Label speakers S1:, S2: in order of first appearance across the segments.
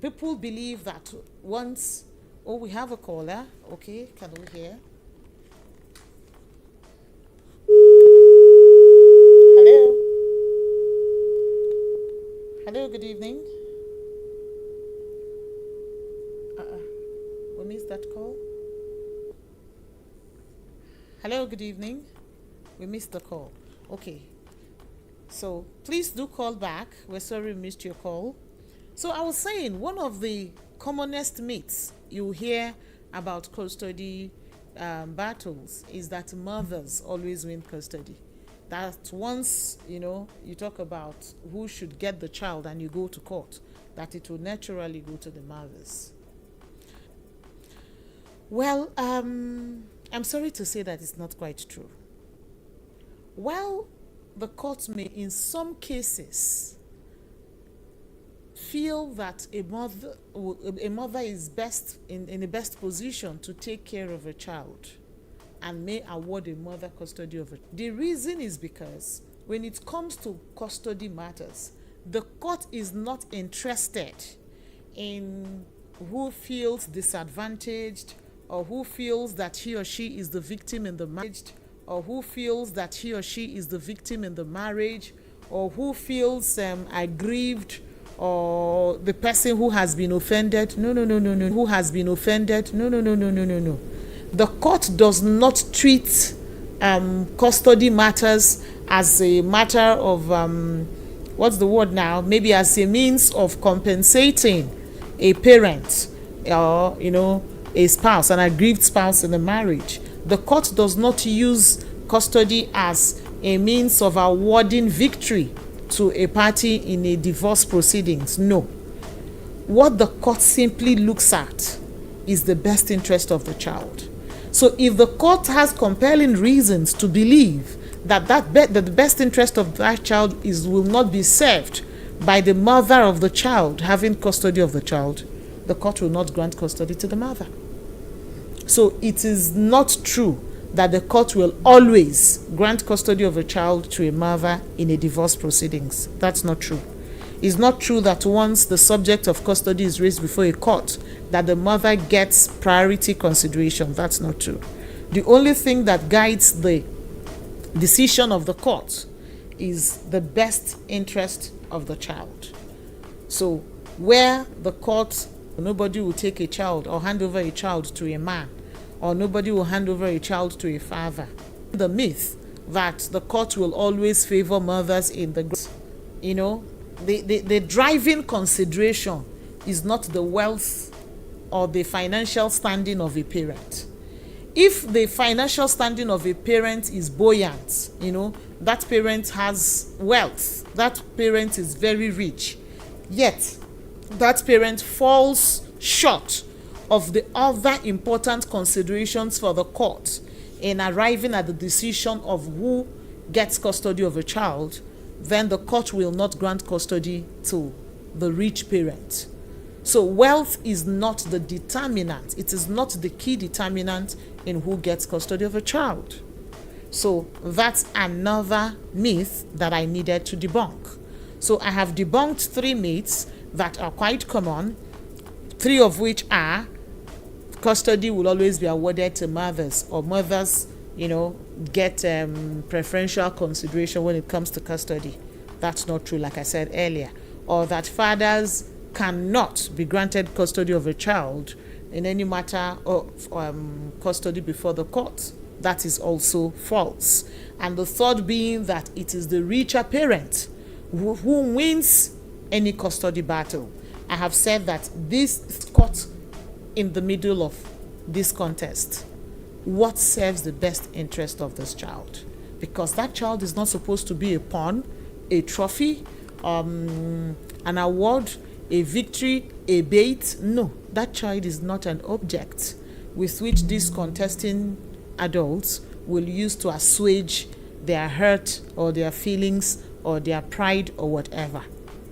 S1: People believe that once, oh, we have a caller. Okay, can we hear? Hello. Hello, good evening. We missed that call. Hello, good evening. We missed the call. Okay. So please do call back. We're sorry we missed your call. So I was saying, one of the commonest myths you hear about custody battles is that mothers always win custody. That once, you talk about who should get the child and you go to court, that it will naturally go to the mothers. Well, I'm sorry to say that it's not quite true. While the court may, in some cases, feel that a mother is best in the best position to take care of a child and may award a mother custody of it. The reason is because when it comes to custody matters, the court is not interested in who feels disadvantaged, or who feels that he or she is the victim in the marriage, or who feels that he or she is the victim in the marriage, or who feels aggrieved, or the person who has been offended. No. Who has been offended? No. The court does not treat custody matters as a matter of what's the word now? Maybe as a means of compensating a parent, or a spouse, an aggrieved spouse in a marriage. The court does not use custody as a means of awarding victory to a party in a divorce proceedings. No. What the court simply looks at is the best interest of the child. So if the court has compelling reasons to believe that the best interest of that child will not be served by the mother of the child having custody of the child, the court will not grant custody to the mother. So it is not true that the court will always grant custody of a child to a mother in a divorce proceedings. That's not true. It's not true that once the subject of custody is raised before a court, that the mother gets priority consideration. That's not true. The only thing that guides the decision of the court is the best interest of the child. So where the court, nobody will take a child or hand over a child to a man, or nobody will hand over a child to a father. The myth that the court will always favor mothers in the driving consideration is not the wealth or the financial standing of a parent. If the financial standing of a parent is buoyant, that parent has wealth, that parent is very rich, yet that parent falls short of the other important considerations for the court in arriving at the decision of who gets custody of a child, then the court will not grant custody to the rich parent. So wealth is not the determinant. It is not the key determinant in who gets custody of a child. So that's another myth that I needed to debunk. So I have debunked 3 myths that are quite common, 3 of which are custody will always be awarded to mothers, or mothers, get preferential consideration when it comes to custody. That's not true, like I said earlier. Or that fathers cannot be granted custody of a child in any matter of custody before the court. That is also false. And the third being that it is the richer parent who wins any custody battle. I have said that this court in the middle of this contest, what serves the best interest of this child? Because that child is not supposed to be a pawn, a trophy, an award, a victory, a bait. No, that child is not an object with which these contesting adults will use to assuage their hurt or their feelings or their pride or whatever.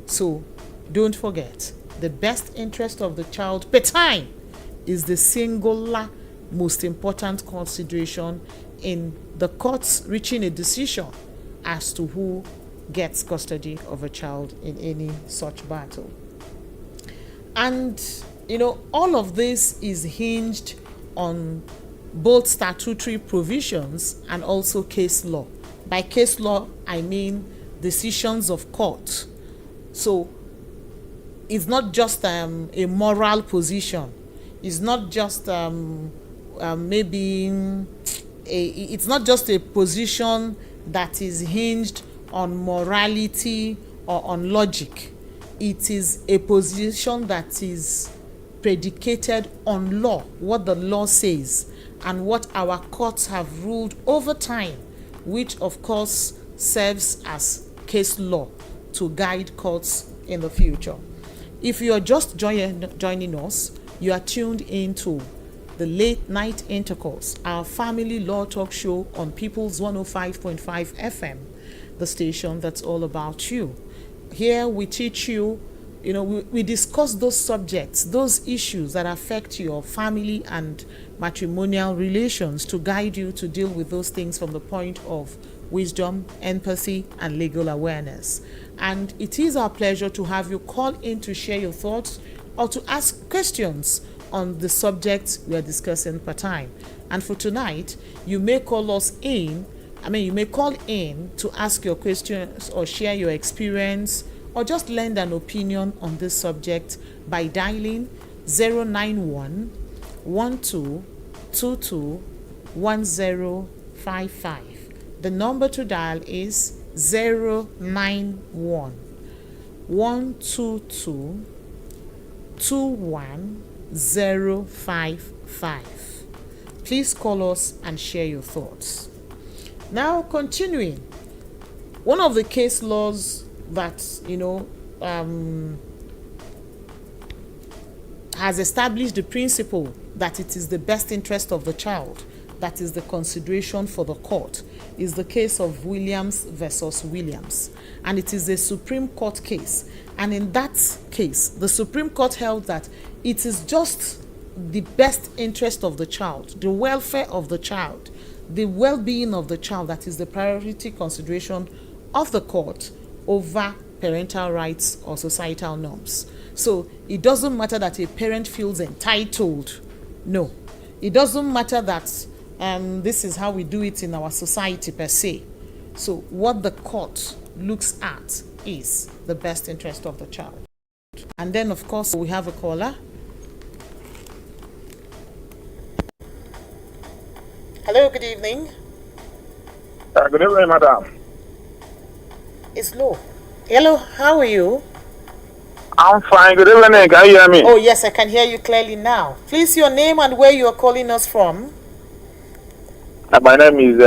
S1: So don't forget, the best interest of the child per time is the singular most important consideration in the courts reaching a decision as to who gets custody of a child in any such battle. And, all of this is hinged on both statutory provisions and also case law. By case law, I mean decisions of court. So it's not just a moral position. It's not just it's not just a position that is hinged on morality or on logic. It is a position that is predicated on law, what the law says, and what our courts have ruled over time, which of course serves as case law to guide courts in the future. If you are just joining us, you are tuned into the Late Night Intercourse, our family law talk show on People's 105.5 FM, the station that's all about you. Here we teach you, we discuss those subjects, those issues that affect your family and matrimonial relations to guide you to deal with those things from the point of wisdom, empathy, and legal awareness. And it is our pleasure to have you call in to share your thoughts or to ask questions on the subjects we are discussing per time. And for tonight, you may call in to ask your questions or share your experience or just lend an opinion on this subject by dialing 091 12 22 1055. The number to dial is 091 122 21055. Please call us and share your thoughts. Now, continuing, one of the case laws that has established the principle that it is the best interest of the child that is the consideration for the court is the case of Williams versus Williams, and it is a Supreme Court case. And in that case, the Supreme Court held that it is just the best interest of the child, the welfare of the child, the well-being of the child that is the priority consideration of the court over parental rights or societal norms. So it doesn't matter that a parent feels entitled. No, it doesn't matter that this is how we do it in our society per se. So what the court looks at is the best interest of the child. And then, of course, we have a caller. Hello, good evening.
S2: Good evening, madam.
S1: It's low. Hello, how are you?
S2: I'm fine. Good evening. Can you hear me?
S1: Oh, yes, I can hear you clearly now. Please, your name and where you are calling us from.
S2: My name is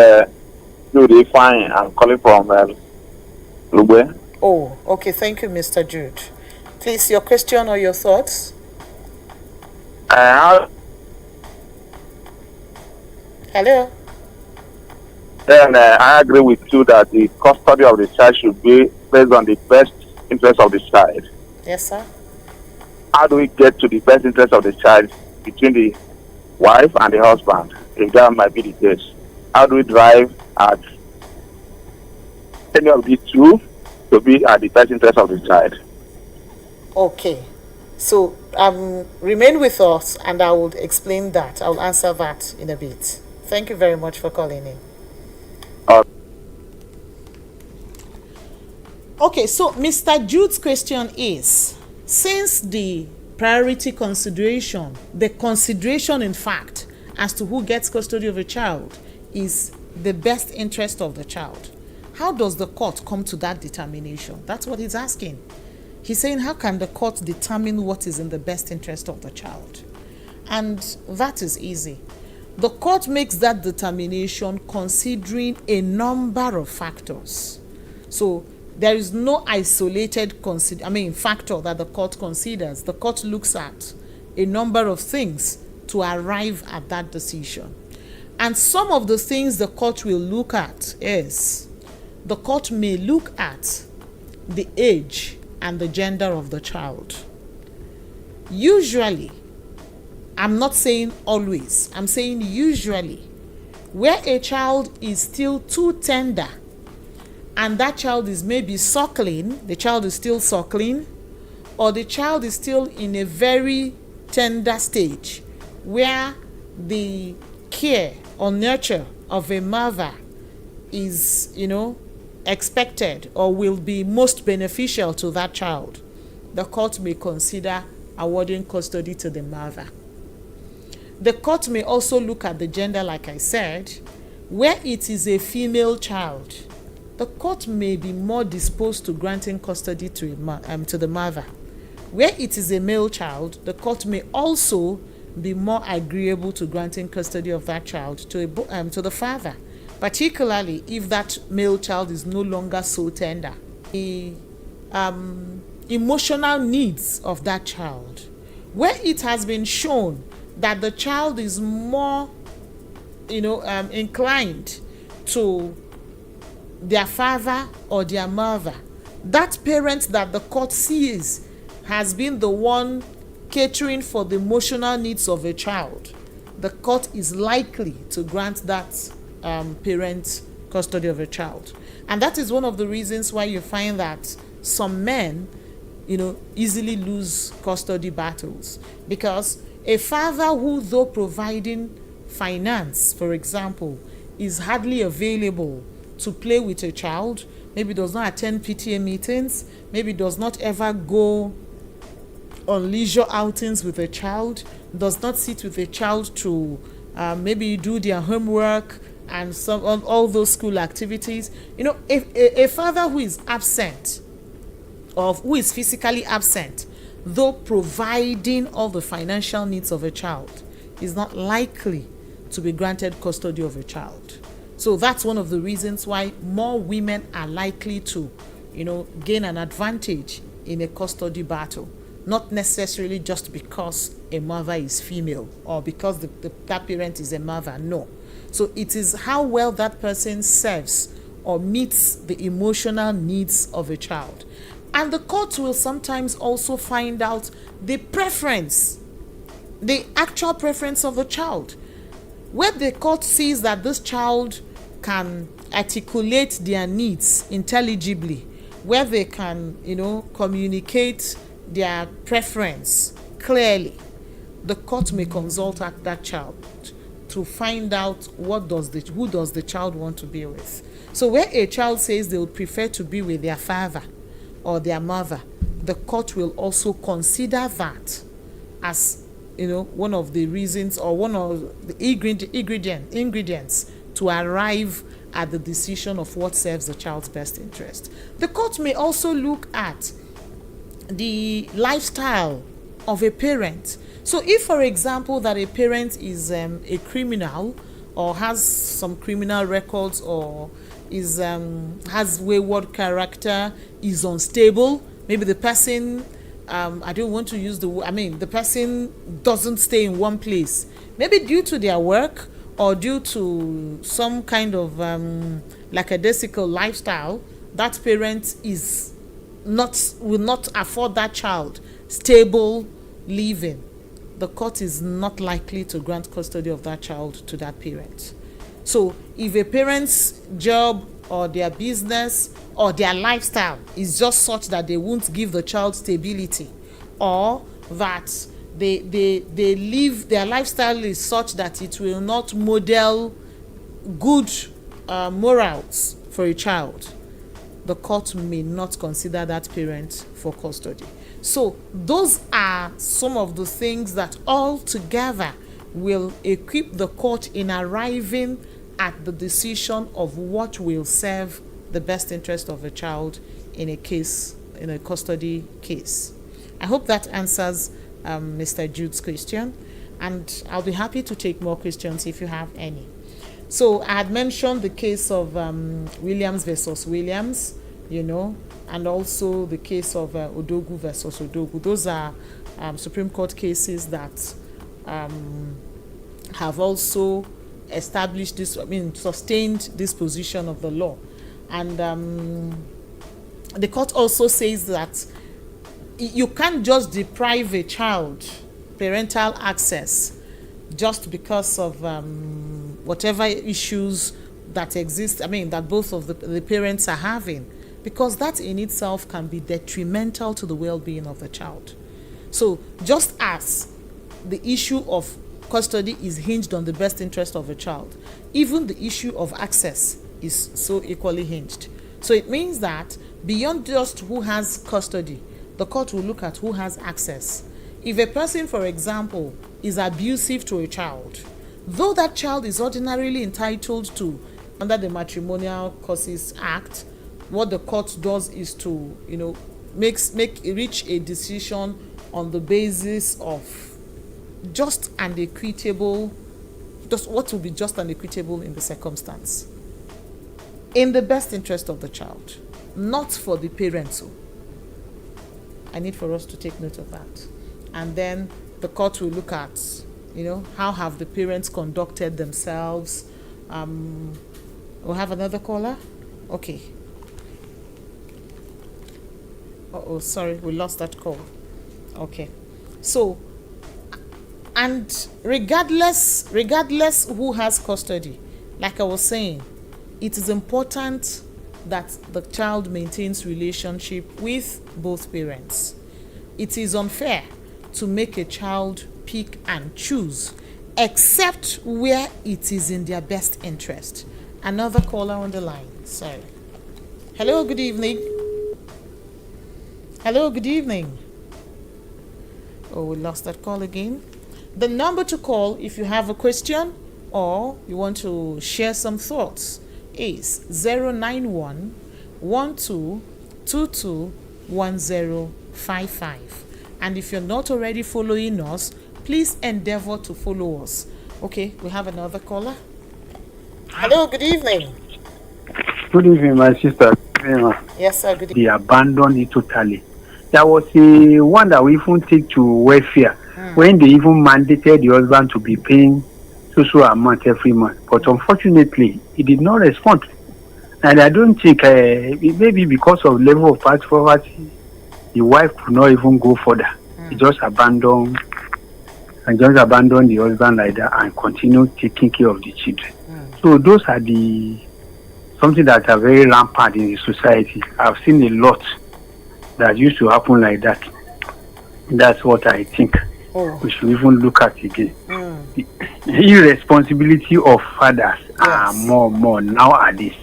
S2: Jude. Fine. I'm calling from Lugbe.
S1: Oh, okay. Thank you, Mr. Jude. Please, your question or your thoughts? Hello?
S2: Then I agree with you that the custody of the child should be based on the best interest of the child.
S1: Yes, sir.
S2: How do we get to the best interest of the child between the wife and the husband, if that might be the case? How do we drive at any of the two to be at the best interest of the child?
S1: Okay. So remain with us and I will explain that. I will answer that in a bit. Thank you very much for calling in. Okay, so Mr. Jude's question is, since the priority consideration, the consideration in fact as to who gets custody of a child is the best interest of the child, how does the court come to that determination? That's what he's asking. He's saying, how can the court determine what is in the best interest of the child? And that is easy. The court makes that determination considering a number of factors. So there is no isolated factor that the court considers. The court looks at a number of things to arrive at that decision. And some of the things the court will look at is, the court may look at the age and the gender of the child. Usually, I'm not saying always, I'm saying usually, where a child is still too tender and that child is maybe suckling, the child is still suckling, or the child is still in a very tender stage where the care or nurture of a mother is, expected or will be most beneficial to that child, the court may consider awarding custody to the mother. The court may also look at the gender, like I said. Where it is a female child, the court may be more disposed to granting custody to the mother. Where it is a male child, the court may also be more agreeable to granting custody of that child to the father, particularly if that male child is no longer so tender. The emotional needs of that child, where it has been shown that the child is more inclined to their father or their mother, that parent that the court sees has been the one catering for the emotional needs of a child, the court is likely to grant that parent custody of a child. And that is one of the reasons why you find that some men easily lose custody battles, because a father who, though providing finance, for example, is hardly available to play with a child, maybe does not attend PTA meetings, maybe does not ever go on leisure outings with a child, does not sit with a child to maybe do their homework and all those school activities. A father who is absent, or who is physically absent, though providing all the financial needs of a child, is not likely to be granted custody of a child. So that's one of the reasons why more women are likely to, gain an advantage in a custody battle. Not necessarily just because a mother is female or because that parent is a mother. No. So it is how well that person serves or meets the emotional needs of a child. And the court will sometimes also find out the preference, the actual preference of the child. Where the court sees that this child can articulate their needs intelligibly, where they can, communicate their preference clearly, the court may consult that child to find out who does the child want to be with. So where a child says they would prefer to be with their father or their mother, the court will also consider that as one of the reasons or one of the ingredients to arrive at the decision of what serves the child's best interest. The court may also look at the lifestyle of a parent. So if, for example, that a parent is a criminal or has some criminal records or is has wayward character, is unstable, maybe the person the person doesn't stay in one place, maybe due to their work or due to some kind of lackadaisical lifestyle, that parent will not afford that child stable living. The court is not likely to grant custody of that child to that parent. So if a parent's job or their business or their lifestyle is just such that they won't give the child stability, or that their lifestyle is such that it will not model good morals for a child, the court may not consider that parent for custody. So those are some of the things that all together will equip the court in arriving at the decision of what will serve the best interest of a child in a custody case. I hope that answers Mr. Jude's question, and I'll be happy to take more questions if you have any. So I had mentioned the case of Williams versus Williams, and also the case of Odogu versus Odogu. Those are Supreme Court cases that have also established sustained this position of the law. And the court also says that you can't just deprive a child parental access just because of whatever issues that exist, that both of the parents are having. because that in itself can be detrimental to the well-being of the child. So just as the issue of custody is hinged on the best interest of a child, even the issue of access is so equally hinged. So it means that beyond just who has custody, the court will look at who has access. If a person, for example, is abusive to a child, though that child is ordinarily entitled to, under the Matrimonial Causes Act, what the court does is to, reach a decision on the basis of just and equitable, just what will be just and equitable in the circumstance, in the best interest of the child, not for the parents. I need for us to take note of that. And then the court will look at, how have the parents conducted themselves. We'll have another caller. Okay. Sorry, we lost that call. Okay. So, and regardless who has custody, like I was saying, it is important that the child maintains relationship with both parents. It is unfair to make a child pick and choose, except where it is in their best interest. Another caller on the line. Sorry. Hello, good evening. Hello, good evening. Oh, we lost that call again. The number to call if you have a question or you want to share some thoughts is 091 1222 1055. And if you're not already following us, please endeavor to follow us. Okay, we have another caller. Hello, good evening.
S3: Good evening, my sister.
S1: Yes, sir, good
S3: They abandoned it totally. There was a one that we even take to welfare when they even mandated the husband to be paying so amount every month. But unfortunately, he did not respond. And I don't think, maybe because of level of poverty, the wife could not even go further. He just abandoned the husband like that and continue taking care of the children. So those are something that are very rampant in the society. I've seen a lot that used to happen like that. That's what I think we should even look at again. The irresponsibility of fathers are more nowadays.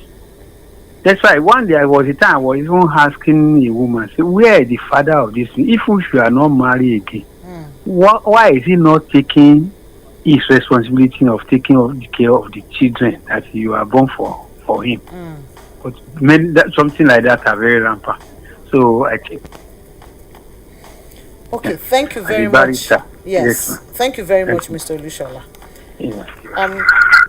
S3: That's why one day I was a time I was even asking a woman, say, where is the father of this? If we are not married again, why is he not taking his responsibility of taking care of the children that you are born for him? But something like that are very rampant. So I think.
S1: Okay, thank you very much. Yes, thank you very much, Mr. Olushola.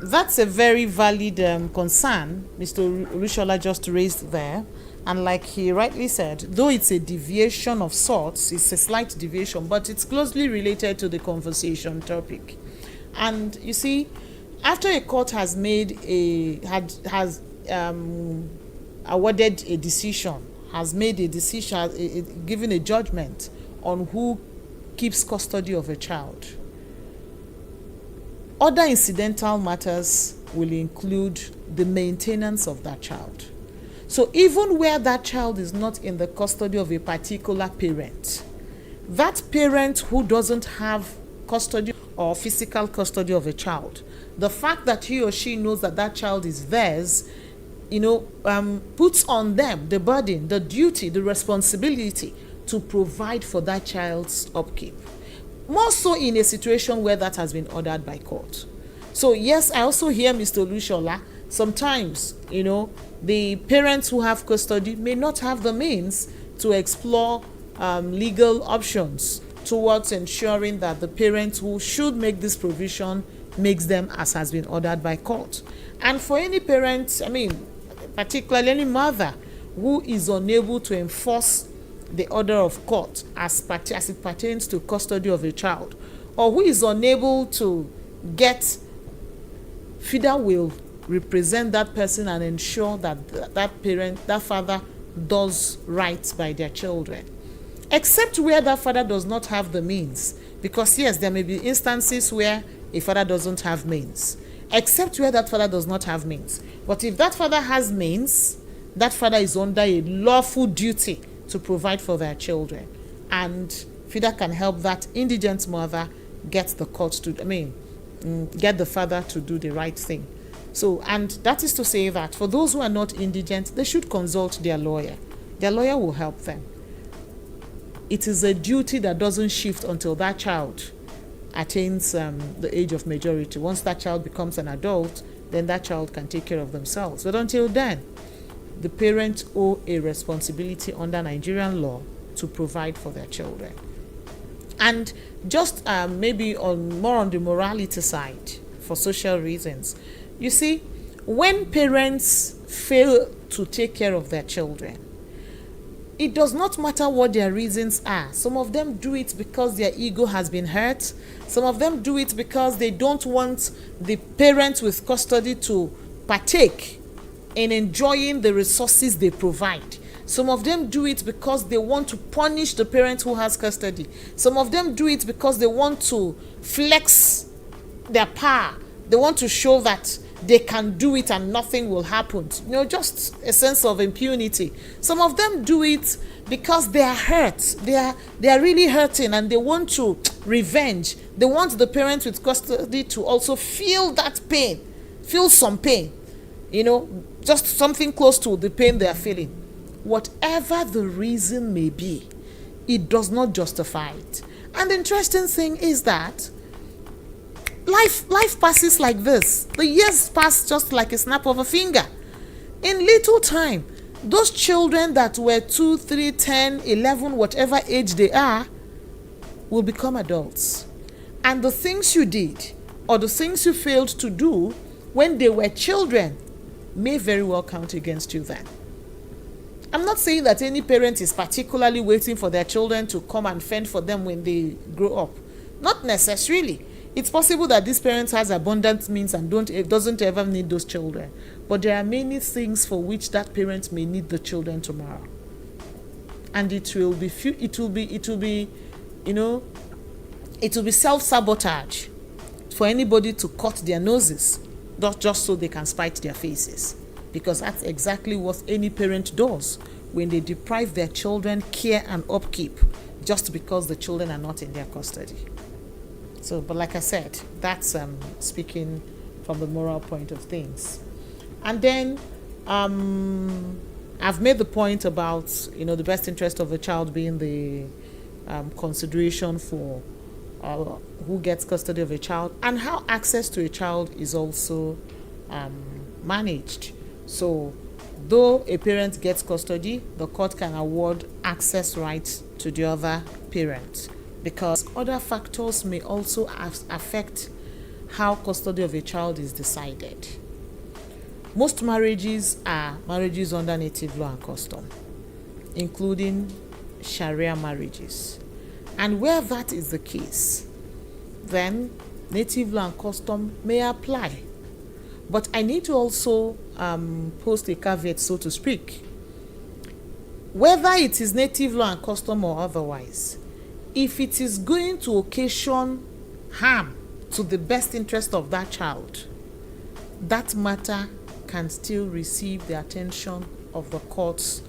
S1: That's a very valid concern Mr. Olushola just raised there. And like he rightly said, though it's a deviation of sorts, it's a slight deviation, but it's closely related to the conversation topic. And you see, after a court has awarded a decision, has made a decision, given a judgment on who keeps custody of a child, other incidental matters will include the maintenance of that child. So even where that child is not in the custody of a particular parent, that parent who doesn't have custody or physical custody of a child, the fact that he or she knows that that child is theirs, puts on them the burden, the duty, the responsibility to provide for that child's upkeep. More so in a situation where that has been ordered by court. So yes, I also hear Mr. Olushola, sometimes, the parents who have custody may not have the means to explore legal options towards ensuring that the parent who should make this provision makes them as has been ordered by court. And for any parent, particularly any mother who is unable to enforce the order of court as it pertains to custody of a child, or who is unable to get FIDA will represent that person and ensure that that father does right by their children, except where that father does not have the means, because yes, there may be instances where a father doesn't have means, except where that father does not have means. But if that father has means, that father is under a lawful duty to provide for their children, and FIDA can help that indigent mother get the court to, get the father to do the right thing. So, and that is to say that for those who are not indigent, they should consult their lawyer. Their lawyer will help them. It is a duty that doesn't shift until that child attains the age of majority. Once that child becomes an adult, then that child can take care of themselves. But until then, the parents owe a responsibility under Nigerian law to provide for their children. And just maybe more on the morality side, for social reasons, you see, when parents fail to take care of their children, it does not matter what their reasons are. Some of them do it because their ego has been hurt. Some of them do it because they don't want the parents with custody to partake in enjoying the resources they provide. Some of them do it because they want to punish the parent who has custody. Some of them do it because they want to flex their power. They want to show that they can do it and nothing will happen. Just a sense of impunity. Some of them do it because they are hurt. They are really hurting and they want to revenge. They want the parents with custody to also feel that pain, feel some pain, just something close to the pain they are feeling. Whatever the reason may be, it does not justify it. And the interesting thing is that life passes like this. The years pass just like a snap of a finger. In little time, those children that were 2, 3, 10, 11, whatever age they are, will become adults. And the things you did or the things you failed to do when they were children may very well count against you then. I'm not saying that any parent is particularly waiting for their children to come and fend for them when they grow up. Not necessarily. It's possible that this parent has abundant means and doesn't ever need those children. But there are many things for which that parent may need the children tomorrow. And it will be self-sabotage for anybody to cut their noses just so they can spite their faces. Because that's exactly what any parent does when they deprive their children care and upkeep just because the children are not in their custody. So, but like I said, that's speaking from the moral point of things. And then I've made the point about, the best interest of the child being the consideration for who gets custody of a child and how access to a child is also managed. So, though a parent gets custody, the court can award access rights to the other parent because other factors may also affect how custody of a child is decided. Most marriages are marriages under native law and custom, including Sharia marriages. And where that is the case, then native law and custom may apply. But I need to also post a caveat, so to speak. Whether it is native law and custom or otherwise, if it is going to occasion harm to the best interest of that child, that matter can still receive the attention of the courts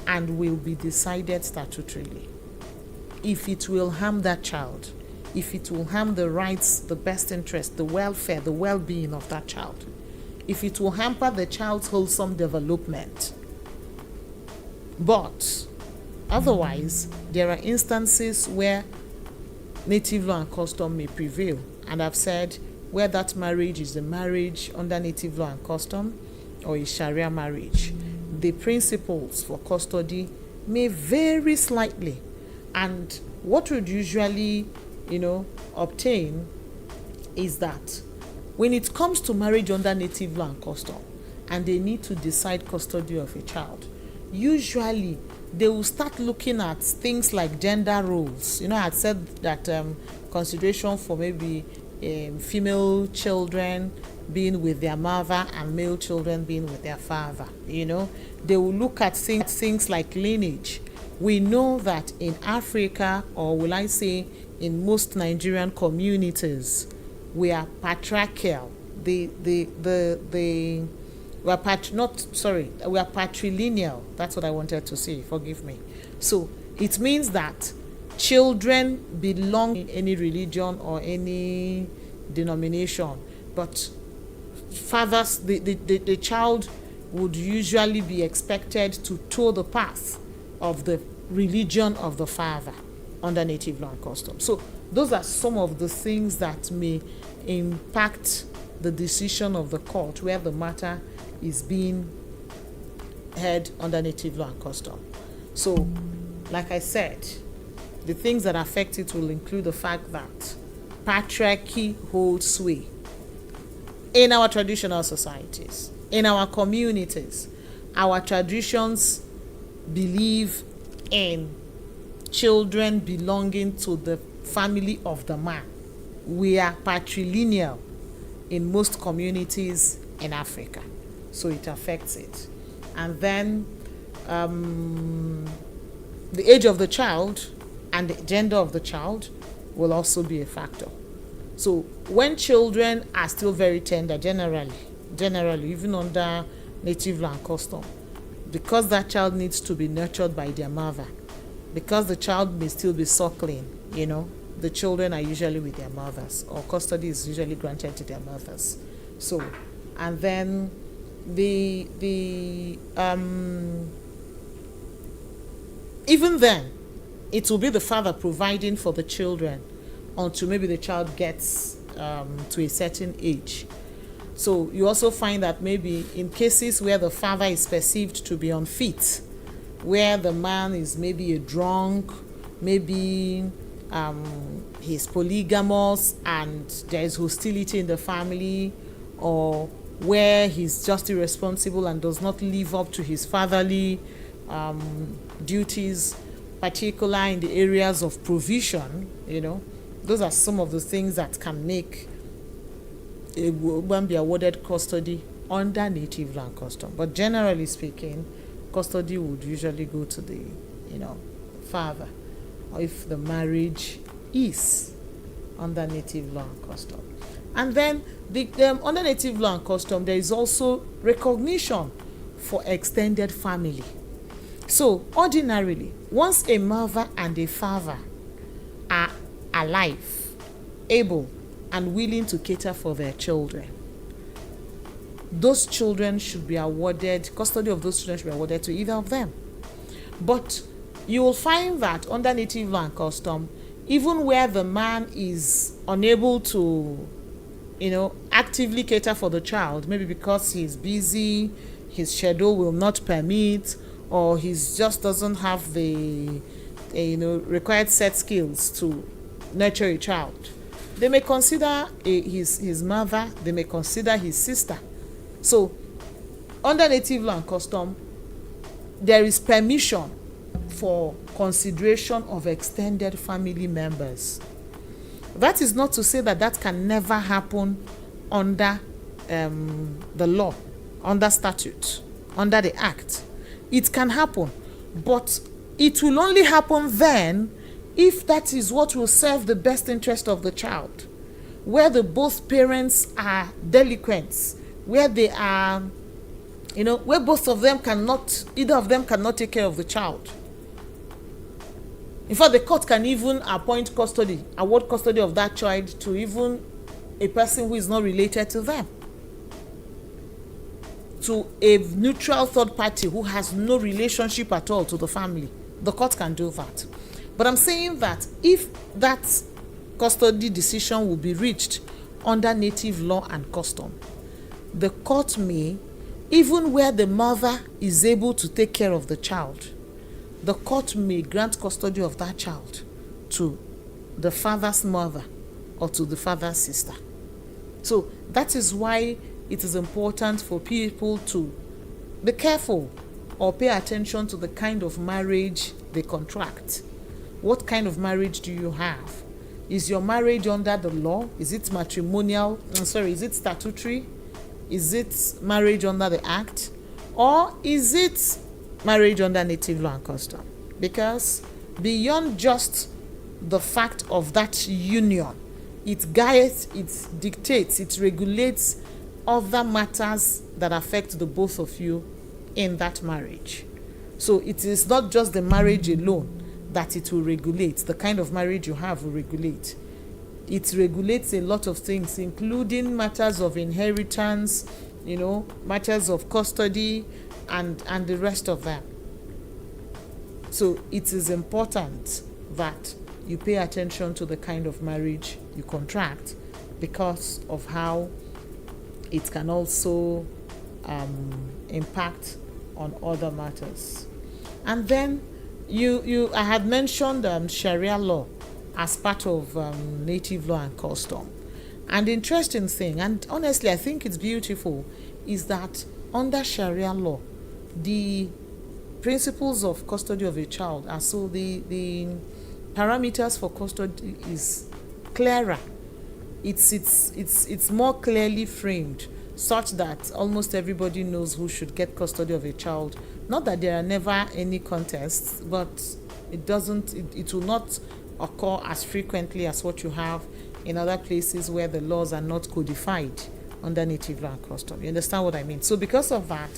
S1: and will be decided statutorily. If it will harm that child, if it will harm the rights, the best interest, the welfare, the well-being of that child, if it will hamper the child's wholesome development. But otherwise, there are instances where native law and custom may prevail. And I've said where that marriage is a marriage under native law and custom or a Sharia marriage, the principles for custody may vary slightly. And what would usually, obtain is that when it comes to marriage under native law and custom, and they need to decide custody of a child, usually they will start looking at things like gender roles. I had said that consideration for maybe female children being with their mother and male children being with their father. They will look at things like lineage. We know that in Africa, or will I say in most Nigerian communities, we are patriarchal. The we are patrilineal. That's what I wanted to say. Forgive me. So it means that children belong in any religion or any denomination, but fathers, the child would usually be expected to toe the path of the religion of the father under native law and custom. So those are some of the things that may impact the decision of the court where the matter is being heard under native law and custom. So, like I said, the things that affect it will include the fact that patriarchy holds sway in our traditional societies, in our communities. Our traditions believe in children belonging to the family of the man. We are patrilineal in most communities in Africa, so it affects it. And then the age of the child and the gender of the child will also be a factor. So when children are still very tender, generally even under native law and custom, because that child needs to be nurtured by their mother, because the child may still be suckling, the children are usually with their mothers, or custody is usually granted to their mothers. So, and then even then, it will be the father providing for the children until maybe the child gets to a certain age. So you also find that maybe in cases where the father is perceived to be unfit, where the man is maybe a drunk, maybe he's polygamous and there is hostility in the family, or where he's just irresponsible and does not live up to his fatherly duties, particularly in the areas of provision, those are some of the things that can make a woman be awarded custody under native law and custom. But generally speaking, custody would usually go to the father, or if the marriage is under native law and custom. And then under native law and custom, there is also recognition for extended family. So ordinarily, once a mother and a father are alive, able and willing to cater for their children, those children should be awarded, custody of those children should be awarded to either of them. But you will find that under native law and custom, even where the man is unable to, actively cater for the child, maybe because he's busy, his schedule will not permit, or he just doesn't have the required set skills to nurture a child, they may consider his mother, they may consider his sister. So under native law and custom, there is permission for consideration of extended family members. That is not to say that can never happen under the law, under statute, under the act. It can happen, but it will only happen then if that is what will serve the best interest of the child, where both parents are delinquents, where they are, where either of them cannot take care of the child. In fact, the court can even award custody of that child to even a person who is not related to them, to a neutral third party who has no relationship at all to the family. The court can do that. But I'm saying that if that custody decision will be reached under native law and custom, the court may, even where the mother is able to take care of the child, the court may grant custody of that child to the father's mother or to the father's sister. So that is why it is important for people to be careful or pay attention to the kind of marriage they contract. What kind of marriage do you have? Is your marriage under the law? Is it matrimonial? Is it statutory? Is it marriage under the act? Or is it marriage under native law and custom? Because beyond just the fact of that union, it guides, it dictates, it regulates other matters that affect the both of you in that marriage. So it is not just the marriage alone that it will regulate. The kind of marriage you have will regulate. It regulates a lot of things, including matters of inheritance, matters of custody, and the rest of them. So it is important that you pay attention to the kind of marriage you contract, because of how it can also impact on other matters. And then I had mentioned Sharia law as part of native law and custom. And the interesting thing, and honestly I think it's beautiful, is that under Sharia law, the principles of custody of a child are so the parameters for custody is clearer. It's more clearly framed, such that almost everybody knows who should get custody of a child. Not that there are never any contests, but it will not occur as frequently as what you have in other places where the laws are not codified under native law and custom. You understand what I mean? So because of that,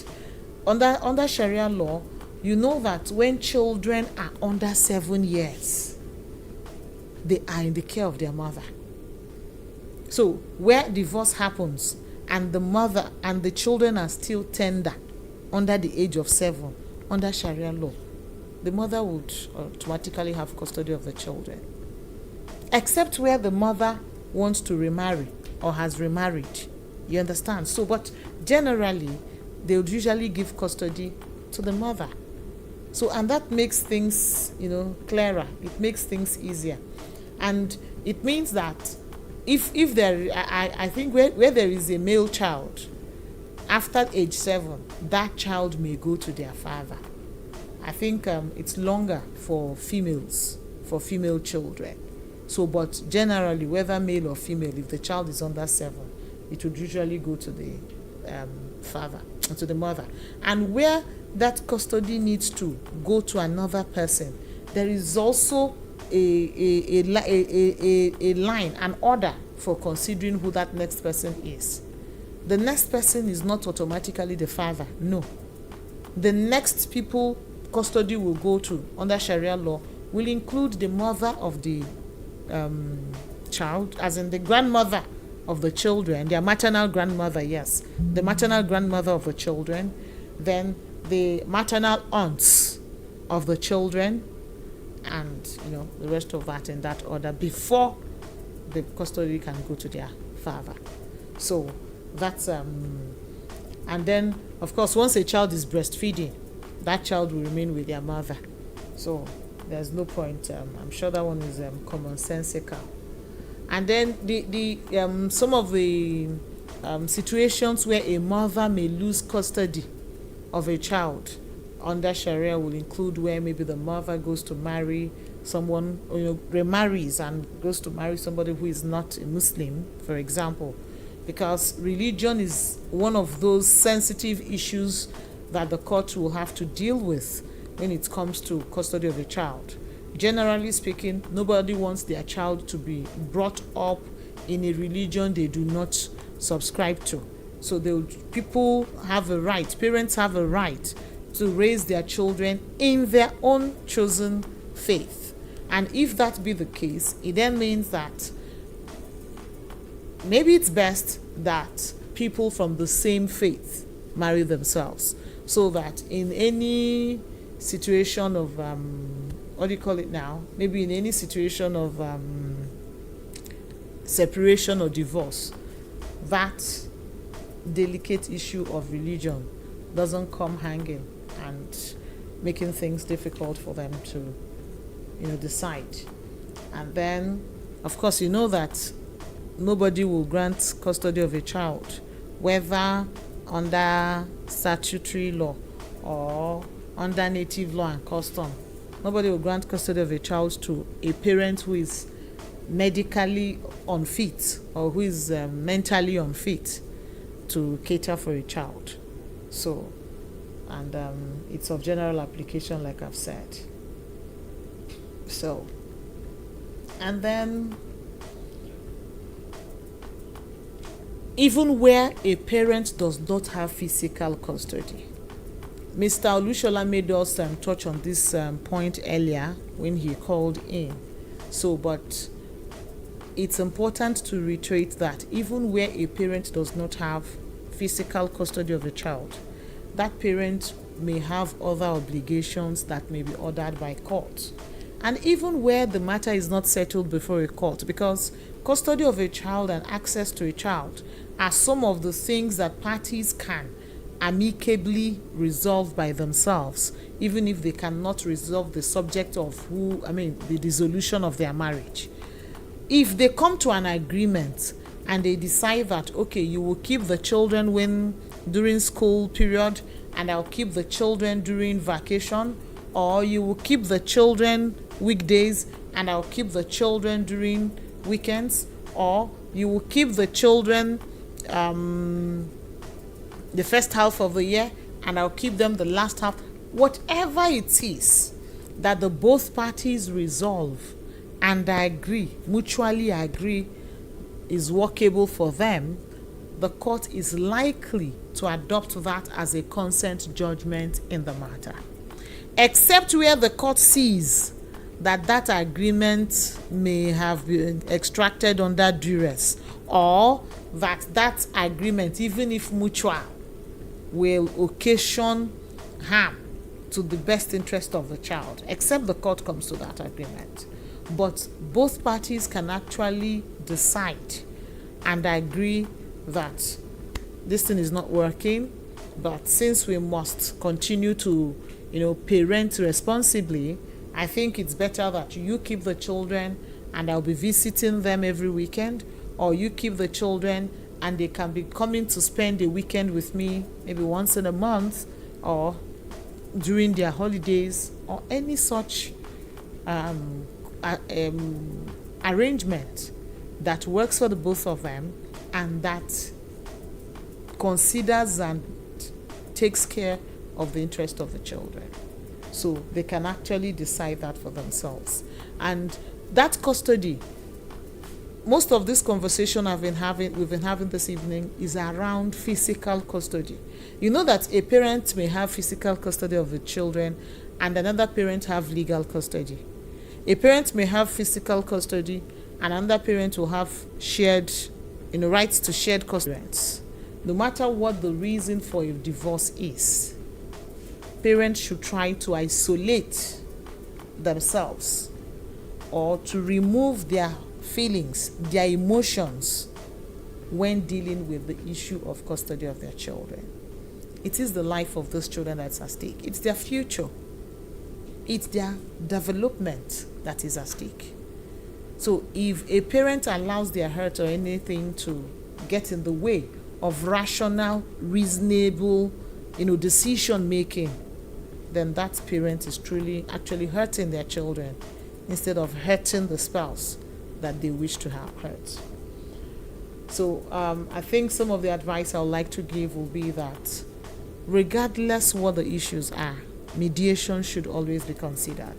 S1: under Sharia law, you know that when children are under 7 years, they are in the care of their mother. So where divorce happens and the mother and the children are still tender under the age of 7, under Sharia law, the mother would automatically have custody of the children, except where the mother wants to remarry or has remarried. You understand? So, but generally, they would usually give custody to the mother. So, and that makes things, clearer. It makes things easier. And it means that if there, I think where there is a male child, after age 7, that child may go to their father. I think it's longer for females, for female children. So, but generally, whether male or female, if the child is under 7, it would usually go to the father, to the mother. And where that custody needs to go to another person, there is also a line, an order for considering who that next person is. The next person is not automatically the father. No. The next people custody will go to under Sharia law will include the mother of the child, as in the grandmother of the children, their maternal grandmother, yes, the maternal grandmother of the children, then the maternal aunts of the children, and the rest of that in that order before the custody can go to their father. So that's and then of course once a child is breastfeeding, that child will remain with their mother. So there's no point. I'm sure that one is commonsensical. And then the some of the situations where a mother may lose custody of a child under Sharia will include where maybe the mother goes to marry someone, remarries and goes to marry somebody who is not a Muslim, for example, because religion is one of those sensitive issues that the court will have to deal with when it comes to custody of a child. Generally speaking, nobody wants their child to be brought up in a religion they do not subscribe to. So people have a right, parents have a right to raise their children in their own chosen faith. And if that be the case, it then means that maybe it's best that people from the same faith marry themselves, so that in any situation of maybe in any situation of separation or divorce, that delicate issue of religion doesn't come hanging and making things difficult for them to decide. And then of course that nobody will grant custody of a child, whether under statutory law or under native law and custom. Nobody will grant custody of a child to a parent who is medically unfit or who is mentally unfit to cater for a child. So, and it's of general application, like I've said. So, and then even where a parent does not have physical custody. Mr. Olushola made us touch on this point earlier when he called in. So, but it's important to reiterate that even where a parent does not have physical custody of the child, that parent may have other obligations that may be ordered by court. And even where the matter is not settled before a court, because custody of a child and access to a child are some of the things that parties can amicably resolve by themselves, even if they cannot resolve the subject of the dissolution of their marriage. If they come to an agreement and they decide that, okay, you will keep the children during school period and I'll keep the children during vacation, or you will keep the children weekdays and I'll keep the children during weekends, or you will keep the children the first half of the year and I'll keep them the last half. Whatever it is that the both parties resolve and mutually agree is workable for them, the court is likely to adopt that as a consent judgment in the matter. Except where the court sees that agreement may have been extracted under duress, or that agreement, even if mutual, will occasion harm to the best interest of the child, except the court comes to that agreement. But both parties can actually decide and agree that this thing is not working, but since we must continue to parent responsibly, I think it's better that you keep the children and I'll be visiting them every weekend, or you keep the children and they can be coming to spend a weekend with me maybe once in a month or during their holidays, or any such arrangement that works for the both of them and that considers and takes care of the interest of the children. So they can actually decide that for themselves. And that custody, most of this conversation we've been having this evening is around physical custody. You know that a parent may have physical custody of the children and another parent have legal custody. A parent may have physical custody and another parent will have shared, rights to shared custody. No matter what the reason for a divorce is, parents should try to isolate themselves or to remove their feelings, their emotions when dealing with the issue of custody of their children. It is the life of those children that's at stake. It's their future. It's their development that is at stake. So if a parent allows their hurt or anything to get in the way of rational, reasonable, decision making, then that parent is truly actually hurting their children instead of hurting the spouse that they wish to have hurt. So I think some of the advice I would like to give will be that regardless what the issues are, mediation should always be considered.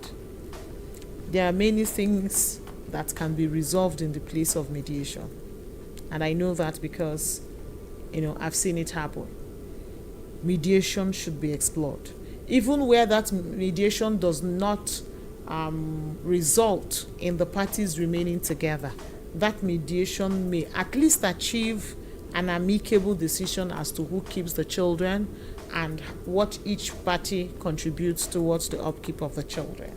S1: There are many things that can be resolved in the place of mediation. And I know that because, I've seen it happen. Mediation should be explored. Even where that mediation does not result in the parties remaining together, that mediation may at least achieve an amicable decision as to who keeps the children and what each party contributes towards the upkeep of the children.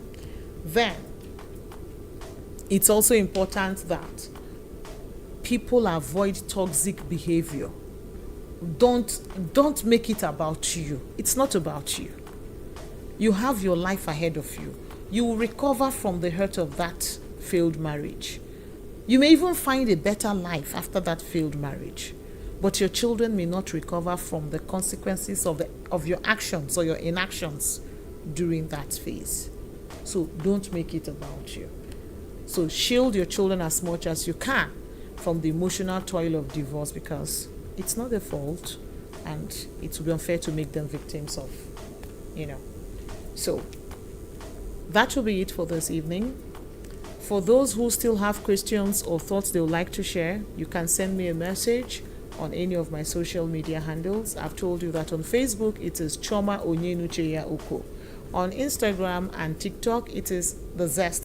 S1: Then, it's also important that people avoid toxic behavior. Don't make it about you. It's not about you. You have your life ahead of you. You will recover from the hurt of that failed marriage. You may even find a better life after that failed marriage. But your children may not recover from the consequences of your actions or your inactions during that phase. So don't make it about you. So shield your children as much as you can from the emotional toil of divorce, because it's not their fault and it would be unfair to make them victims of, So that will be it for this evening. For those who still have questions or thoughts they would like to share, you can send me a message on any of my social media handles. I've told you that on Facebook it is Chioma ONYENUCHEYA-UKO. On Instagram and TikTok it is The Zest.